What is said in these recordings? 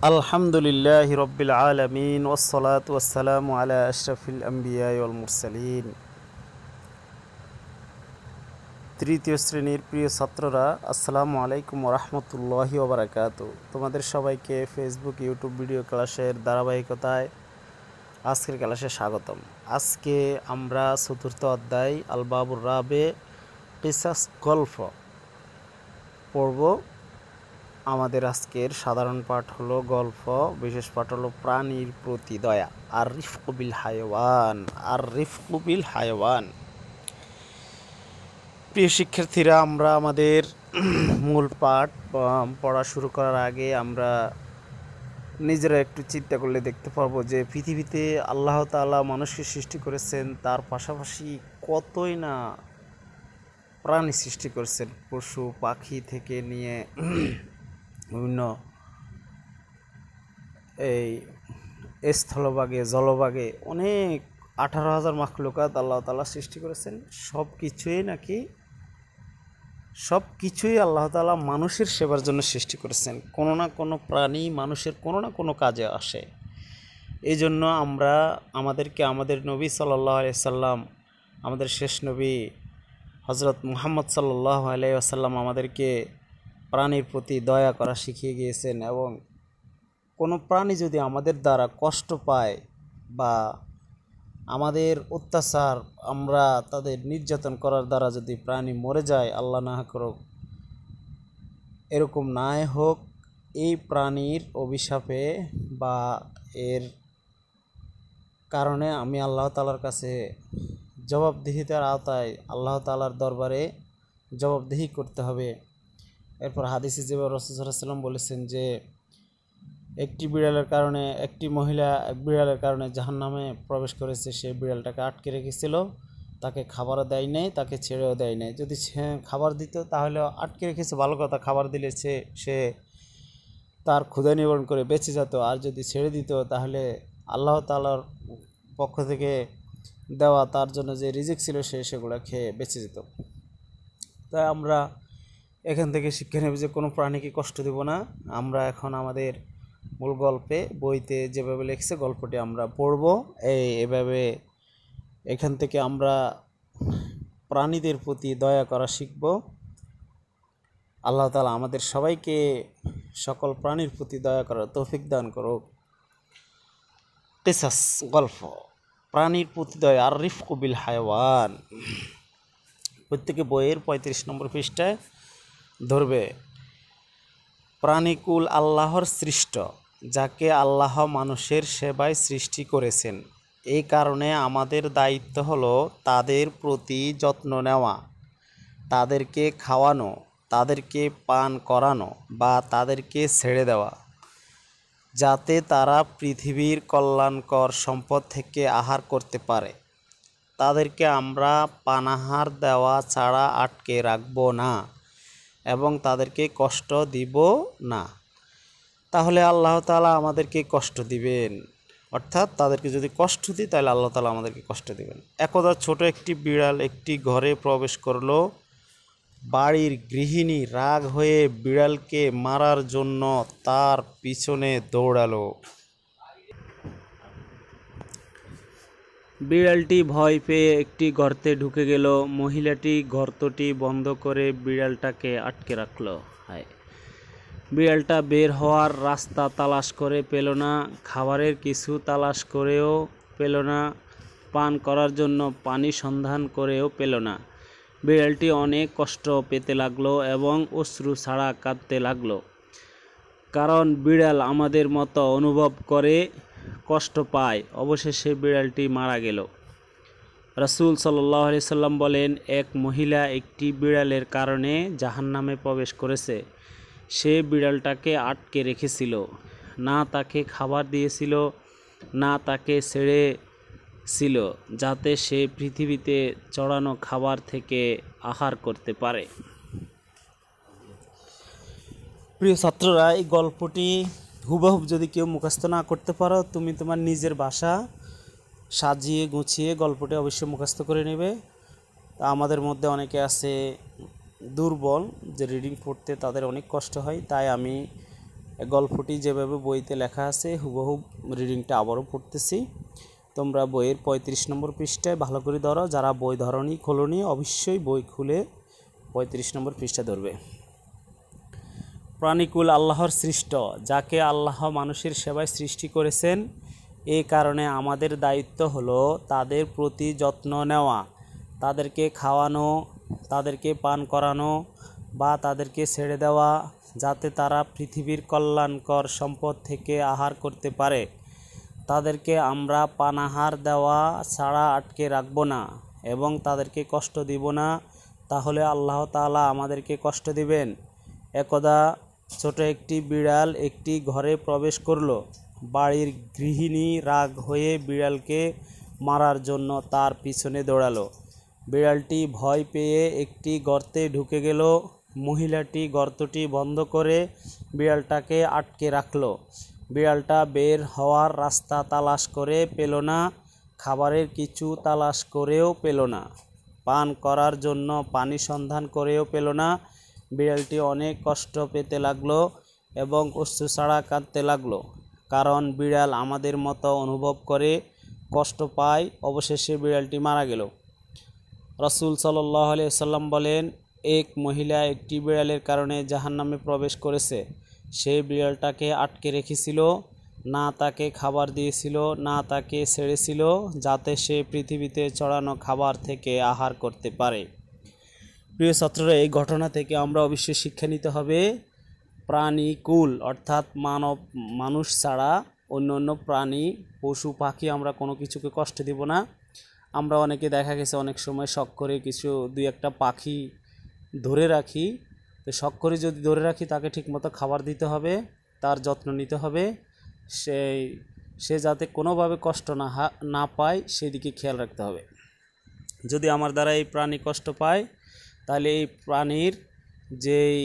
আলহামদুলিল্লাহি রব্বিল আলামিন ওয়াসসালাতু ওয়াসসালামু আলা আশরাফিল আম্বিয়াই ওয়াল মুরসালিন। তৃতীয় শ্রেণীর প্রিয় ছাত্ররা, আসসালামু আলাইকুম ওয়া রাহমাতুল্লাহি ওয়া বারাকাতুহু। তোমাদের সবাইকে ফেসবুক ইউটিউব ভিডিও ক্লাসের ধারাবাহিকতায় আজকের ক্লাসে স্বাগতম। আজকে আমরা চতুর্থ অধ্যায় আল বাবুর রাবে কিসাস গল্প পড়ব। আমাদের আজকের সাধারণ পাঠ হলো গল্প, বিশেষ পাঠ হলো প্রাণীর প্রতি দয়া। আর রিফকু বিল হায়ওয়ান। প্রিয় শিক্ষার্থীরা, আমরা আমাদের মূল পাঠ পড়া শুরু করার আগে আমরা নিজেরা একটু চিন্তা করলে দেখতে পারবো যে পৃথিবীতে আল্লাহ তাআলা মানুষকে সৃষ্টি করেছেন, তার পাশাপাশি কতই না প্রাণী সৃষ্টি করেছেন। পশু পাখি থেকে নিয়ে বিভিন্ন এই স্থলভাগে জলভাগে অনেক 18,000 মাখলুকাত আল্লাহ তাআলা সৃষ্টি করেছেন। সব কিছুই আল্লাহ তাআলা মানুষের সেবার জন্য সৃষ্টি করেছেন। কোনো না কোনো প্রাণী মানুষের কোনো না কোনো কাজে আসে। এই জন্য আমাদেরকে আমাদের নবী সাল্লাল্লাহু আলাইহি সাল্লাম, আমাদের শেষ নবী হযরত মুহাম্মদ সাল্লাল্লাহু আলাইহি ওয়াসাল্লাম আমাদেরকে প্রাণীর প্রতি দয়া করা শিখিয়ে গিয়েছেন। এবং কোনো প্রাণী যদি আমাদের দ্বারা কষ্ট পায় বা আমাদের অত্যাচার, আমরা তাদের নির্যাতন করার দ্বারা যদি প্রাণী মরে যায়, আল্লাহ না করুক এরকম নাই হোক, এই প্রাণীর অভিশাপে বা এর কারণে আমি আল্লাহ তাআলার কাছে জবাবদিহিতার আওতায় আল্লাহ তাআলার দরবারে জবাবদিহি করতে হবে। এরপর হাদিসে যে রাসূল সাল্লাল্লাহু আলাইহি ওয়াসাল্লাম বলেছেন যে একটি মহিলা বিড়ালের কারণে জাহান্নামে প্রবেশ করেছে। সে বিড়ালটাকে আটকে রেখেছিল, তাকে খাবারও দেয় নাই, তাকে ছেড়েও দেয় নাই। যদি খাবার দিত তাহলে আটকে রেখেছে ভালো কথা, খাবার দিলে সে তার ক্ষুধা নিবারণ করে বেঁচে যেত। আর যদি ছেড়ে দিত তাহলে আল্লাহ তাআলার পক্ষ থেকে দেওয়া তার জন্য যে রিজিক ছিল সেগুলো খেয়ে বেঁচে যেত। তাই আমরা এখান থেকে শিক্ষা নেব যে কোনো প্রাণীকে কষ্ট দেব না। আমরা এখন আমাদের মূল বইতে যেভাবে লিখছে গল্পটি আমরা পড়ব। এভাবে এখান থেকে আমরা প্রাণীদের প্রতি দয়া করা শিখব। আল্লাহ তাআলা আমাদের সবাইকে সকল প্রাণীর প্রতি দয়া করার তৌফিক দান করুক। কিসাস গল্প, প্রাণীর প্রতি দয়া। আর রিফকু বিল হায়ওয়ান, প্রত্যেকে বইয়ের 35 নম্বর পৃষ্ঠায় ধরবে। প্রাণীকুল আল্লাহর সৃষ্ট, যাকে আল্লাহ মানুষের সেবায় সৃষ্টি করেছেন। এই কারণে আমাদের দায়িত্ব হলো তাদের প্রতি যত্ন নেওয়া, তাদেরকে খাওয়ানো, তাদেরকে পান করানো বা তাদেরকে ছেড়ে দেওয়া, যাতে তারা পৃথিবীর কল্যাণকর সম্পদ থেকে আহার করতে পারে। তাদেরকে আমরা পানাহার দেওয়া ছাড়া আটকে রাখব না এবং তাদেরকে কষ্ট দিব না। তাহলে আল্লাহ তাআলা আমাদেরকে কষ্ট দিবেন, অর্থাৎ তাদেরকে যদি কষ্ট দিই তাহলে আল্লাহ তাআলা আমাদেরকে কষ্ট দিবেন। একদা ছোট একটি বিড়াল একটি ঘরে প্রবেশ করলো। বাড়ির গৃহিণী রাগ হয়ে বিড়ালকে মারার জন্য তার পিছনে দৌড়ালো। বিড়ালটি ভয় পেয়ে একটি গর্তে ঢুকে গেল। মহিলাটি গর্তটি বন্ধ করে বিড়ালটাকে আটকে রাখল। বিড়ালটা বের হওয়ার রাস্তা তালাশ করে পেল না, খাবারের কিছু তালাশ করেও পেল না, পান করার জন্য পানি সন্ধান করেও পেল না। বিড়ালটি অনেক কষ্ট পেতে লাগলো এবং অশ্রু ছাড়া কাঁদতে লাগলো, কারণ বিড়াল আমাদের মতো অনুভব করে, কষ্ট পায়। অবশেষে বিড়ালটি মারা গেল। রাসূল সাল্লাল্লাহু আলাইহি সাল্লাম বলেন, এক মহিলা একটি বিড়ালের কারণে জাহান্নামে প্রবেশ করেছে। সে বিড়ালটাকে আটকে রেখেছিল, না তাকে খাবার দিয়েছিল, না তাকে ছেড়েছিল, যাতে সে পৃথিবীতে চড়ানো খাবার থেকে আহার করতে পারে। প্রিয় ছাত্ররা, এই গল্পটি হুবহুব যদি কেউ মুখস্থ না করতে পারো, তুমি তোমার নিজের ভাষা সাজিয়ে গুছিয়ে গল্পটি অবশ্যই মুখস্থ করে নেবে। তা আমাদের মধ্যে অনেকে আছে দুর্বল, যে রিডিং পড়তে তাদের অনেক কষ্ট হয়, তাই আমি গল্পটি যেভাবে বইতে লেখা আছে হুবহু রিডিংটা আবারও পড়তেছি। তোমরা বইয়ের 35 নম্বর পৃষ্ঠায় ভালো করে ধরো। যারা বই ধরনি খোলনি অবশ্যই বই খুলে 35 নম্বর পৃষ্ঠা ধরবে। প্রাণীকুল আল্লাহর সৃষ্ট, যাকে আল্লাহ মানুষের সেবায় সৃষ্টি করেছেন। এই কারণে আমাদের দায়িত্ব হলো তাদের প্রতি যত্ন নেওয়া, তাদেরকে খাওয়ানো, তাদেরকে পান করানো বা তাদেরকে ছেড়ে দেওয়া, যাতে তারা পৃথিবীর কল্যাণকর সম্পদ থেকে আহার করতে পারে। তাদেরকে আমরা পানাহার দেওয়া ছাড়া আটকে রাখব না এবং তাদেরকে কষ্ট দিব না, তাহলে আল্লাহ তাআলা আমাদেরকে কষ্ট দিবেন। একদা ছোট একটি বিড়াল একটি ঘরে প্রবেশ করলো। বাড়ির গৃহিণী রাগ হয়ে বিড়ালকে মারার জন্য তার পিছনে দৌড়ালো। বিড়ালটি ভয় পেয়ে একটি গর্তে ঢুকে গেল। মহিলাটি গর্তটি বন্ধ করে বিড়ালটাকে আটকে রাখলো। বিড়ালটা বের হওয়ার রাস্তা তালাশ করে পেল না, খাবারের কিছু তালাশ করেও পেল না, পান করার জন্য পানি সন্ধান করেও পেল না। বিড়ালটি অনেক কষ্ট পেতে লাগলো এবং অশ্রু ছাড়া কাঁদতে লাগলো, কারণ বিড়াল আমাদের মতো অনুভব করে, কষ্ট পায়। অবশেষে বিড়ালটি মারা গেল। রাসূল সাল্লাল্লাহু আলাইহি ওয়াসাল্লাম বলেন, এক মহিলা একটি বিড়ালের কারণে জাহান্নামে প্রবেশ করেছে। সে বিড়ালটাকে আটকে রেখেছিল, না তাকে খাবার দিয়েছিল, না তাকে ছেড়েছিল, যাতে সে পৃথিবীতে ছড়ানো খাবার থেকে আহার করতে পারে। প্রিয় ছাত্ররা, এই ঘটনা থেকে আমরা অবশ্যই শিক্ষা নিতে হবে প্রাণীকুল অর্থাৎ মানুষ ছাড়া অন্য প্রাণী পশু পাখি আমরা কোনো কিছুকে কষ্ট দিব না। আমরা অনেকে দেখা গেছে অনেক সময় শখ করে কিছু দুই একটা পাখি ধরে রাখি। তো শখ করে যদি ধরে রাখি তাকে ঠিকমতো খাবার দিতে হবে, তার যত্ন নিতে হবে, সে যাতে কোনোভাবে কষ্ট না পায় সেদিকে খেয়াল রাখতে হবে। যদি আমার দ্বারা এই প্রাণী কষ্ট পায় তাহলে এই প্রাণীর যেই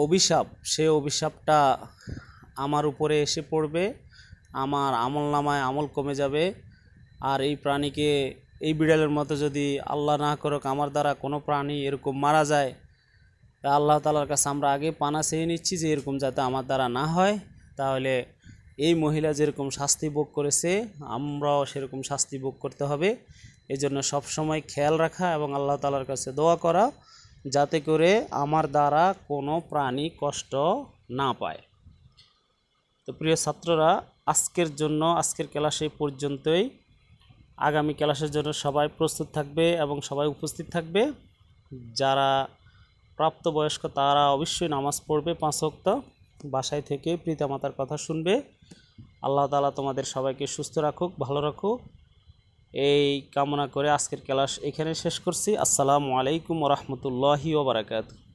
অভিশাপ, সে অভিশাপটা আমার উপরে এসে পড়বে, আমার আমলনামায় আমল কমে যাবে। আর এই প্রাণীকে, এই বিড়ালের মতো যদি আল্লাহ না করুক আমার দ্বারা কোনো প্রাণী এরকম মারা যায়, তা আল্লাহ তাআলার কাছে আমরা আগে পানা চেয়ে নিচ্ছি যে এরকম যাতে আমার দ্বারা না হয়। তাহলে এই মহিলা যেরকম শাস্তি ভোগ করেছে আমরাও সেরকম শাস্তি ভোগ করতে হবে। এই জন্য সবসময় খেয়াল রাখা এবং আল্লাহ তাআলার কাছে দোয়া করা যাতে করে আমার দ্বারা কোনো প্রাণী কষ্ট না পায়। তো প্রিয় ছাত্ররা, আজকের ক্লাস এই পর্যন্তই। আগামী ক্লাসের জন্য সবাই প্রস্তুত থাকবে এবং সবাই উপস্থিত থাকবে। যারা প্রাপ্তবয়স্ক তারা অবশ্যই নামাজ পড়বে 5 ওয়াক্ত, বাসায় থেকে পিতামাতার কথা শুনবে। আল্লাহ তাআলা তোমাদের সবাইকে সুস্থ রাখুক, ভালো রাখুক, এই কামনা করে আজকের ক্লাস এখানে শেষ করছি। আসসালামু আলাইকুম ওয়া রাহমাতুল্লাহি ওয়া বারাকাতুহু।